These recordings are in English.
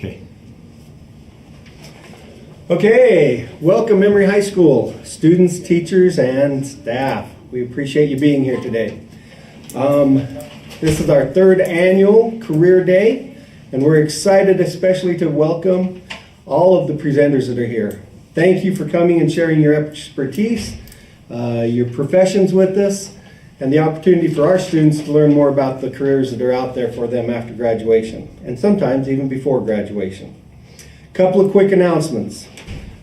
Okay. Okay, welcome Emery High School, students, teachers, and staff. We appreciate you being here today. This is our third annual Career Day, and we're excited especially to welcome all of the presenters that are here. Thank you for coming and sharing your expertise, your professions with us, and the opportunity for our students to learn more about the careers that are out there for them after graduation, and sometimes even before graduation. A couple of quick announcements.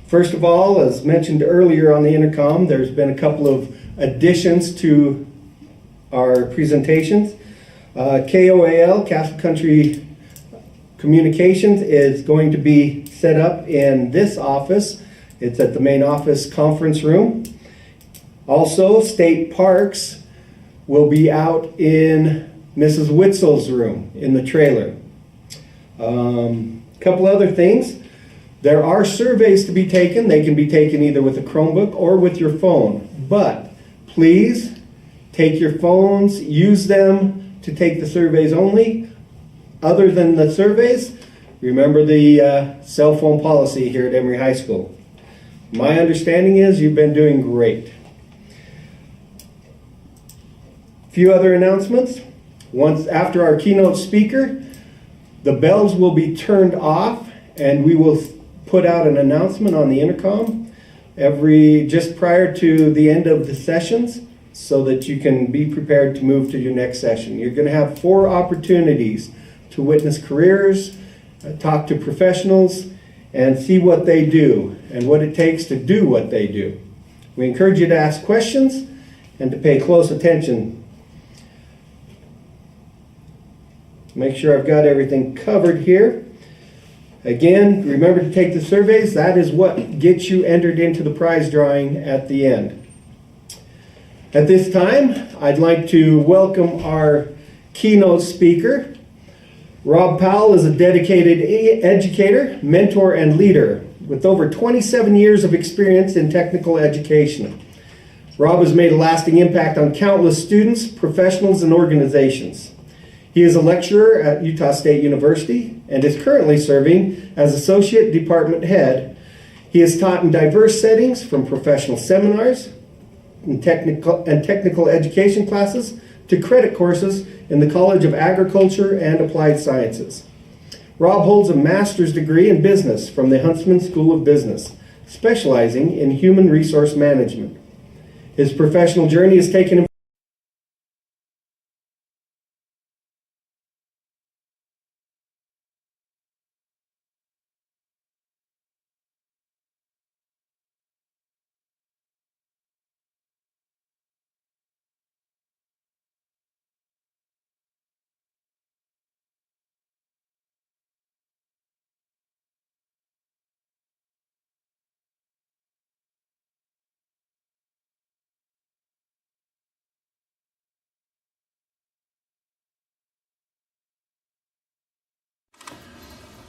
First of all, as mentioned earlier on the intercom, there's been a couple of additions to our presentations. KOAL, Castle Country Communications, is going to be set up in this office. It's at the main office conference room. Also, State Parks will be out in Mrs. Witzel's room in the trailer. Couple other things. There are surveys to be taken. They can be taken either with a Chromebook or with your phone. But please take your phones, use them to take the surveys only. Other than the surveys, remember the cell phone policy here at Emery High School. My understanding is you've been doing great. A few other announcements. Once after our keynote speaker, the bells will be turned off and we will put out an announcement on the intercom just prior to the end of the sessions so that you can be prepared to move to your next session. You're going to have 4 opportunities to witness careers, talk to professionals, and see what they do and what it takes to do what they do. We encourage you to ask questions and to pay close attention. Make sure I've got everything covered here. Again, remember to take the surveys. That is what gets you entered into the prize drawing at the end. At this time, I'd like to welcome our keynote speaker. Rob Powell is a dedicated educator, mentor, and leader with over 27 years of experience in technical education. Rob has made a lasting impact on countless students, professionals, and organizations. He is a lecturer at Utah State University and is currently serving as Associate Department Head. He has taught in diverse settings, from professional seminars and technical education classes to credit courses in the College of Agriculture and Applied Sciences. Rob holds a master's degree in business from the Huntsman School of Business, specializing in human resource management. His professional journey has taken him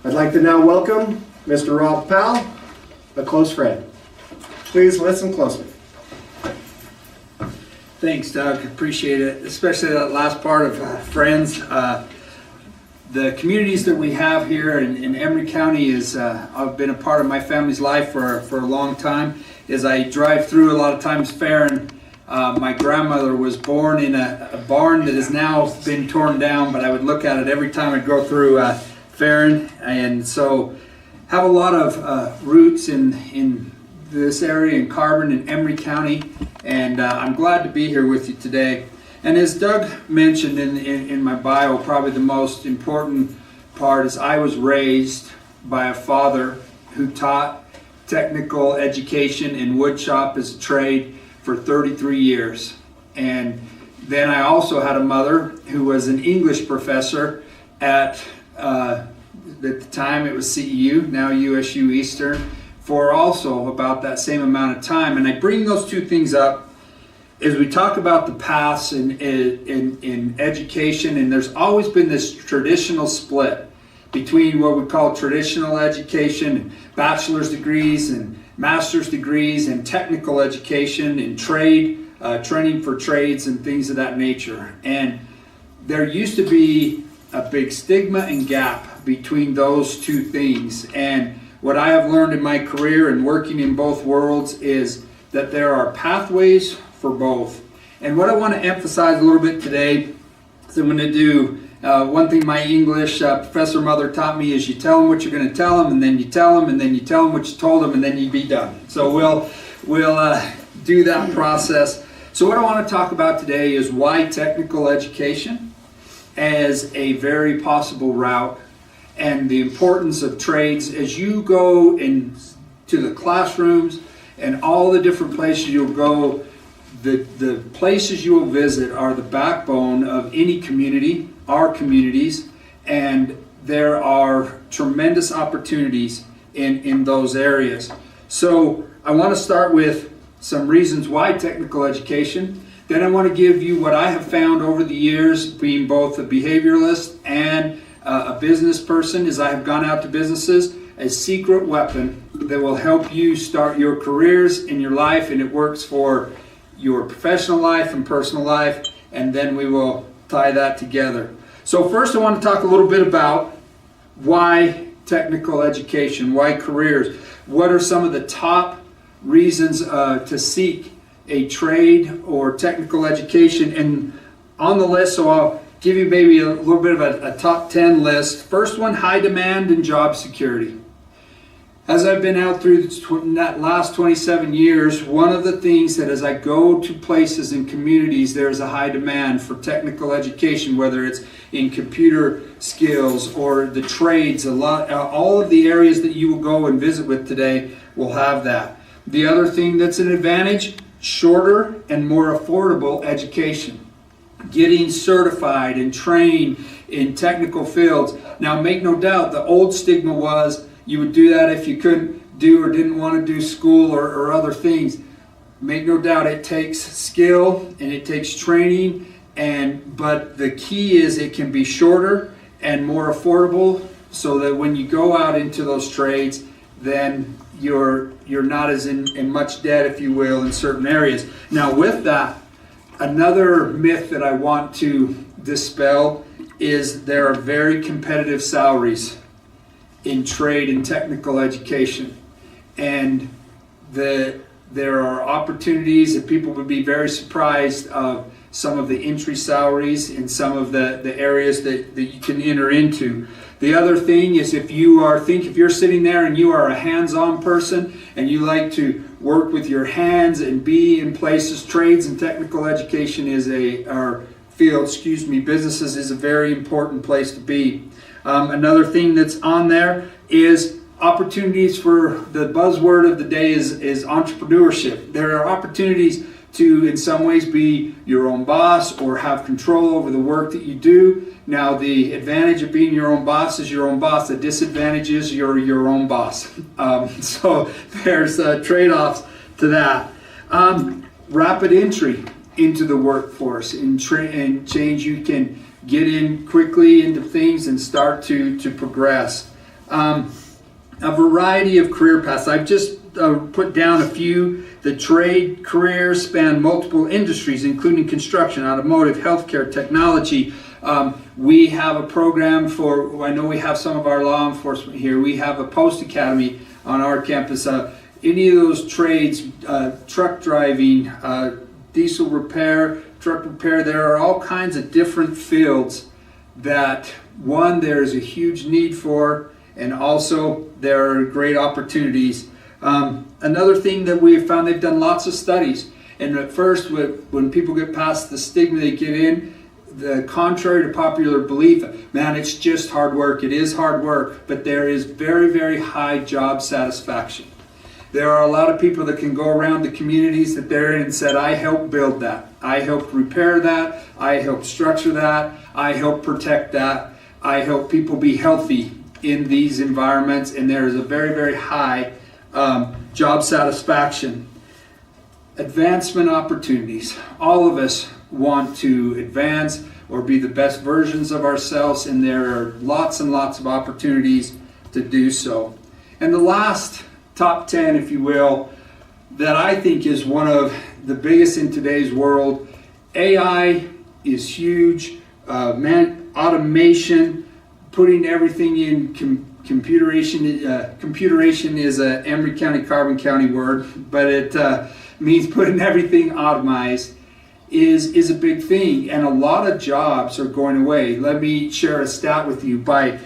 I'd like to now welcome Mr. Rob Powell, a close friend. Please listen closely. Thanks, Doug. Appreciate it, especially that last part of friends. The communities that we have here in Emery County is I've been a part of my family's life for a long time. As I drive through a lot of times Farron, my grandmother was born in a barn that has now been torn down, but I would look at it every time I'd go through Farron, and so have a lot of roots in this area in Carbon and Emery County, and I'm glad to be here with you today. And as Doug mentioned in my bio, probably the most important part is I was raised by a father who taught technical education in woodshop as a trade for 33 years. And then I also had a mother who was an English professor at the time it was CEU, now USUE Eastern, for also about that same amount of time. And I bring those two things up as we talk about the paths in education, and there's always been this traditional split between what we call traditional education, bachelor's degrees and master's degrees, and technical education and trade, training for trades and things of that nature. And there used to be a big stigma and gap gap between those two things. And what I have learned in my career and working in both worlds is that there are pathways for both. And what I want to emphasize a little bit today is I'm going to do one thing my English professor mother taught me is you tell them what you're going to tell them, and then you tell them, and then you tell them what you told them, and then you be done. So we'll do that process. So what I want to talk about today is why technical education as a very possible route, and the importance of trades as you go into the classrooms and all the different places you'll go. The places you will visit are the backbone of any community, our communities, and there are tremendous opportunities in those areas. So I want to start with some reasons why technical education. Then I want to give you what I have found over the years, being both a behavioralist and a business person, as I have gone out to businesses, a secret weapon that will help you start your careers in your life, and it works for your professional life and personal life, and then we will tie that together. So first I want to talk a little bit about why technical education, why careers. What are some of the top reasons to seek a trade or technical education? And on the list, so I'll give you maybe a little bit of a top 10 list. First one, high demand and job security. As I've been out through that last 27 years, one of the things that as I go to places and communities, there's a high demand for technical education, whether it's in computer skills or the trades. All of the areas that you will go and visit with today will have that. The other thing that's an advantage, shorter and more affordable education. Getting certified and trained in technical fields. Now make no doubt, the old stigma was you would do that if you couldn't do or didn't want to do school or other things. Make no doubt it takes skill and it takes training, but the key is it can be shorter and more affordable, so that when you go out into those trades, then you're not as in much debt, if you will, in certain areas. Now with that, another myth that I want to dispel is there are very competitive salaries in trade and technical education, and there are opportunities that people would be very surprised of some of the entry salaries in some of the areas that you can enter into. The other thing is if you're sitting there and you are a hands-on person and you like to work with your hands and be in places, trades and technical education businesses is a very important place to be. Another thing that's on there is opportunities for the buzzword of the day is entrepreneurship. There are opportunities to, in some ways, be your own boss or have control over the work that you do. Now, the advantage of being your own boss is your own boss. The disadvantage is you're your own boss. So there's trade-offs to that. Rapid entry into the workforce and change. You can get in quickly into things and start to progress. A variety of career paths. I've just put down a few. The trade careers span multiple industries, including construction, automotive, healthcare, technology. We have a program I know we have some of our law enforcement here. We have a post academy on our campus. Any of those trades, truck driving, diesel repair, truck repair, there are all kinds of different fields that, one, there's a huge need for, and also there are great opportunities. Another thing that we have found, they've done lots of studies, and at first when people get past the stigma they get in, the contrary to popular belief, man, it's just hard work. It is hard work, but there is very, very high job satisfaction. There are a lot of people that can go around the communities that they're in and said, I helped build that. I helped repair that. I helped structure that. I helped protect that. I help people be healthy in these environments, and there is a very, very high job satisfaction. Advancement opportunities. All of us want to advance or be the best versions of ourselves, and there are lots and lots of opportunities to do so. And the last top 10, if you will, that I think is one of the biggest in today's world. AI is huge. Automation, putting everything in computeration. Computeration is a Emery County, Carbon County word, but it means putting everything automized is a big thing, and a lot of jobs are going away. Let me share a stat with you. By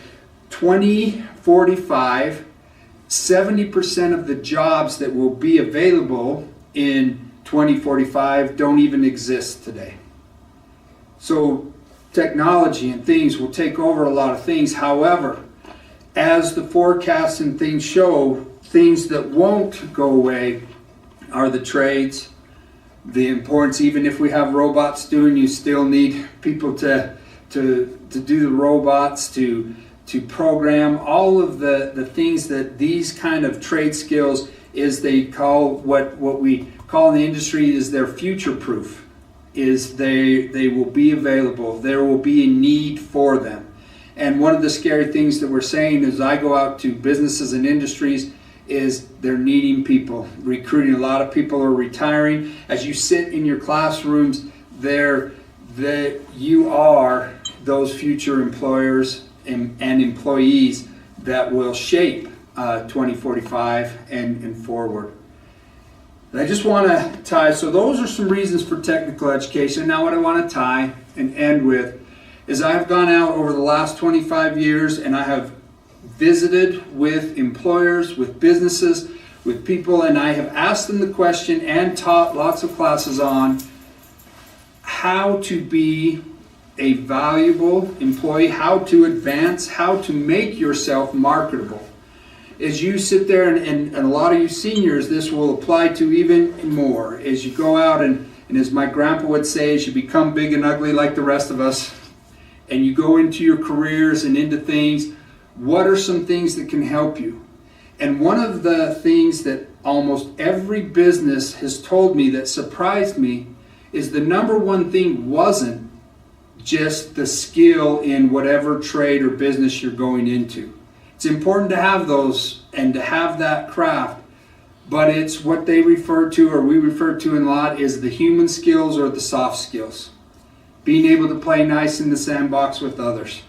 2045, 70% of the jobs that will be available in 2045 don't even exist today. So technology and things will take over a lot of things. However, as the forecasts and things show, things that won't go away are the trades, the importance. Even if we have robots doing, you still need people to do the robots, to program all of the things that these kind of trade skills is. They call what we call in the industry is their future proof. Is they will be available. There will be a need for them. And one of the scary things that we're saying as I go out to businesses and industries is they're needing people, recruiting. A lot of people are retiring. As you sit in your classrooms, you are those future employers and employees that will shape 2045 and forward. And I just want to tie, so those are some reasons for technical education. Now what I want to tie and end with is I have gone out over the last 25 years and I have visited with employers, with businesses, with people, and I have asked them the question and taught lots of classes on how to be a valuable employee, how to advance, how to make yourself marketable. As you sit there, and a lot of you seniors, this will apply to even more. As you go out and as my grandpa would say, as you become big and ugly like the rest of us, and you go into your careers and into things, what are some things that can help you? And one of the things that almost every business has told me that surprised me is the number one thing wasn't just the skill in whatever trade or business you're going into. It's important to have those and to have that craft, but it's what they refer to, or we refer to in a lot, is the human skills or the soft skills. Being able to play nice in the sandbox with others.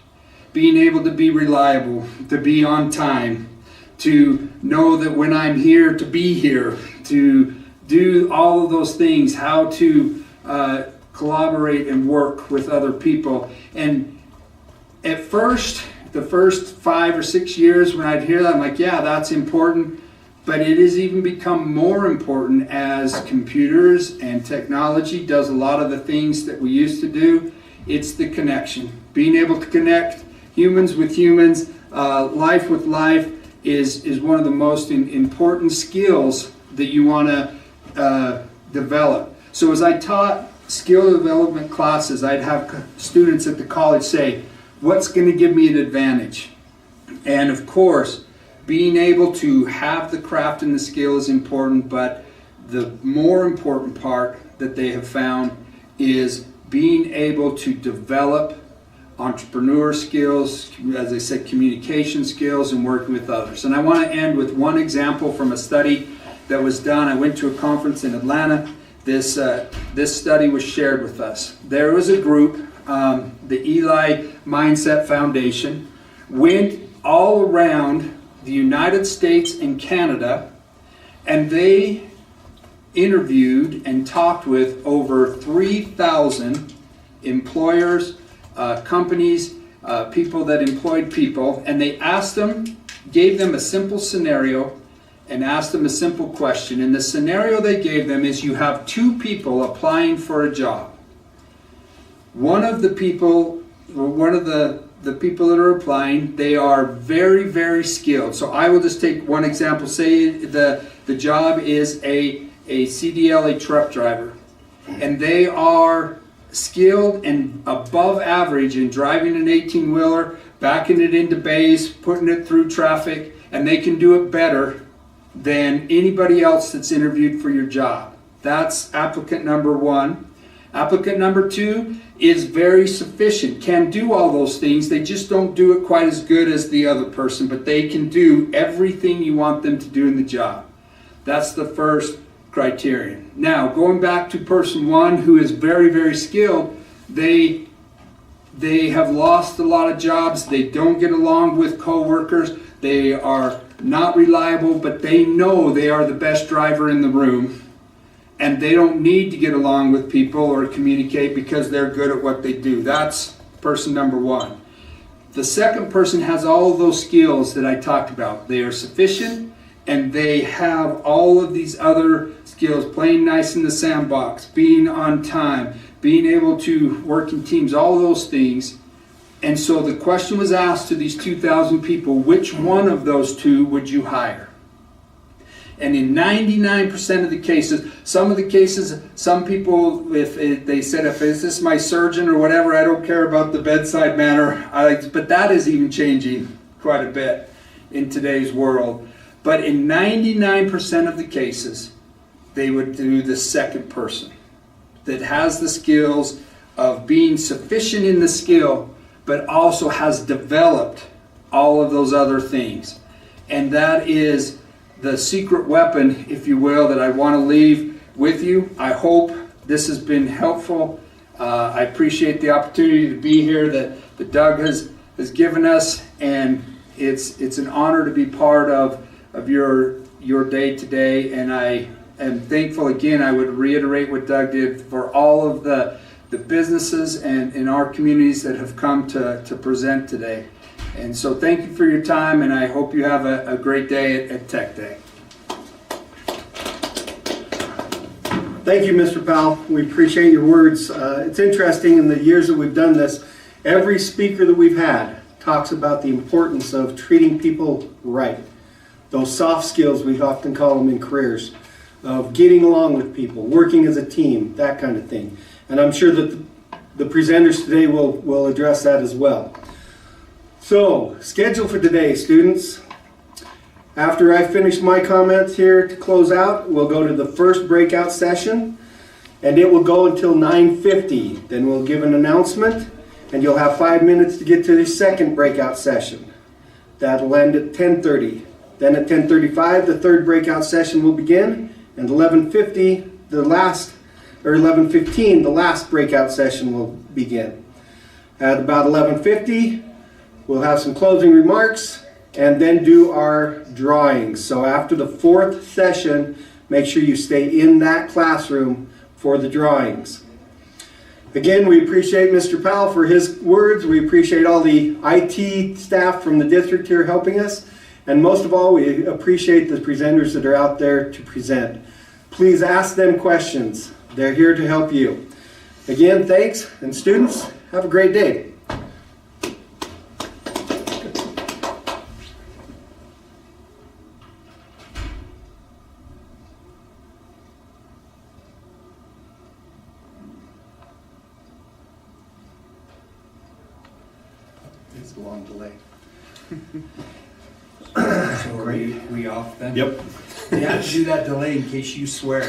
Being able to be reliable, to be on time, to know that when I'm here, to be here, to do all of those things, how to collaborate and work with other people. And at first, the first 5 or 6 years when I'd hear that, I'm like, yeah, that's important. But it has even become more important as computers and technology does a lot of the things that we used to do. It's the connection. Being able to connect humans with humans, life with life is one of the most important skills that you want to develop. So as I taught skill development classes, I'd have students at the college say, what's going to give me an advantage? And of course, being able to have the craft and the skill is important, but the more important part that they have found is being able to develop entrepreneur skills, as I said, communication skills, and working with others. And I want to end with one example from a study that was done. I went to a conference in Atlanta. This study was shared with us. There was a group, the Eli Mindset Foundation, went all around the United States and Canada, and they interviewed and talked with over 3,000 employers, companies, people that employed people, and they asked them, gave them a simple scenario and asked them a simple question. And the scenario they gave them is you have 2 people applying for a job. One of the people people that are applying, they are very, very skilled. So I will just take one example. Say the job is a CDL, a truck driver, and they are skilled and above average in driving an 18-wheeler, backing it into bays, putting it through traffic, and they can do it better than anybody else that's interviewed for your job. That's applicant number 1. Applicant number 2 is very sufficient, can do all those things. They just don't do it quite as good as the other person, but they can do everything you want them to do in the job. That's the first criterion. Now, going back to person 1 who is very, very skilled, they they have lost a lot of jobs. They don't get along with coworkers. They are not reliable, but they know they are the best driver in the room. And they don't need to get along with people or communicate because they're good at what they do. That's person number one. The second person has all of those skills that I talked about. They are sufficient and they have all of these other skills, playing nice in the sandbox, being on time, being able to work in teams, all those things. And so the question was asked to these 2,000 people, which one of those two would you hire? And in 99% of the cases, some people, they said, if this is my surgeon or whatever, I don't care about the bedside manner. But that is even changing quite a bit in today's world. But in 99% of the cases, they would do the second person that has the skills of being sufficient in the skill, but also has developed all of those other things. And that is the secret weapon, if you will, that I want to leave with you. I hope this has been helpful. I appreciate the opportunity to be here that Doug has given us, and it's an honor to be part of your day today. And I am thankful again. I would reiterate what Doug did for all of the businesses and in our communities that have come to present today. And so thank you for your time, and I hope you have a great day at Tech Day. Thank you, Mr. Powell. We appreciate your words. It's interesting, in the years that we've done this, every speaker that we've had talks about the importance of treating people right. Those soft skills, we often call them in careers, of getting along with people, working as a team, that kind of thing. And I'm sure that the presenters today will address that as well. So, schedule for today, students. After I finish my comments here to close out, we'll go to the first breakout session, and it will go until 9:50. Then we'll give an announcement, and you'll have 5 minutes to get to the second breakout session. That'll end at 10:30. Then at 10:35, the third breakout session will begin, and 11:15, the last breakout session will begin. At about 11:50, we'll have some closing remarks and then do our drawings. So after the fourth session, make sure you stay in that classroom for the drawings. Again, we appreciate Mr. Powell for his words. We appreciate all the IT staff from the district here helping us. And most of all, we appreciate the presenters that are out there to present. Please ask them questions. They're here to help you. Again, thanks, and students, have a great day. It's a long delay. So are we off then? Yep. You have to do that delay in case you swear.